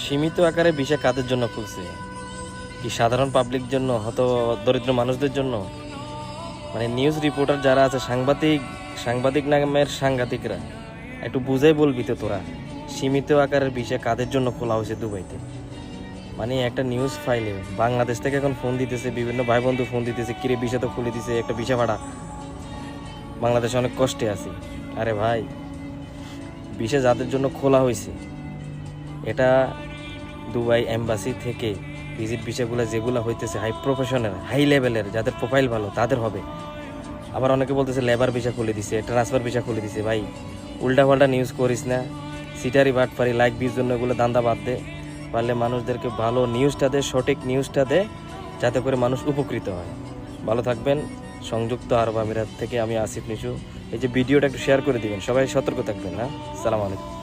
সীমিত আকারে ভিসা কাদের জন্য খুলছে? কি সাধারণ পাবলিক জন্য, হয়তো দরিদ্র মানুষদের জন্য? মানে নিউজ রিপোর্টার যারা আছে, সাংবাদিক সাংবাদিক নামের সাংঘাতিকরা, একটু বুঝাই বলবি তো তোরা, সীমিত আকারের ভিসা কাদের জন্য খোলা হয়েছে দুবাইতে? মানে একটা নিউজ ফাইলে বাংলাদেশ থেকে এখন ফোন দিতেছে, বিভিন্ন ভাই বন্ধু ফোন দিতেছে, কিরে ভিসা তো খুলে দিছে, একটা ভিসা ভাড়া, বাংলাদেশে অনেক কষ্টে আছি। আরে ভাই, ভিসা যাদের জন্য খোলা হয়েছে, এটা দুবাই এম্বাসি থেকে ভিজিট ভিসাগুলো যেগুলো হইতেছে হাই প্রফেশনাল, হাই লেভেলের, যাদের প্রোফাইল ভালো তাদের হবে। আবার অনেকে বলতেছে লেবার ভিসা খুলে দিছে, ট্রান্সফার ভিসা খুলে দিছে। ভাই, উল্টাপাল্টা নিউজ করিস না, সিটারি বাটপারি, লাইক ভিউর জন্য এগুলো দান্দা বাদ দে। পারলে মানুষদেরকে ভালো নিউজটা দে, সঠিক নিউজটা দে, যাতে করে মানুষ উপকৃত হয়। ভালো থাকবেন। সংযুক্ত আরব আমিরাত থেকে আমি আসিফ নিশু। এই যে ভিডিওটা একটু শেয়ার করে দিবেন, সবাই সতর্ক থাকবেন। হ্যাঁ, সালাম আলাইকুম।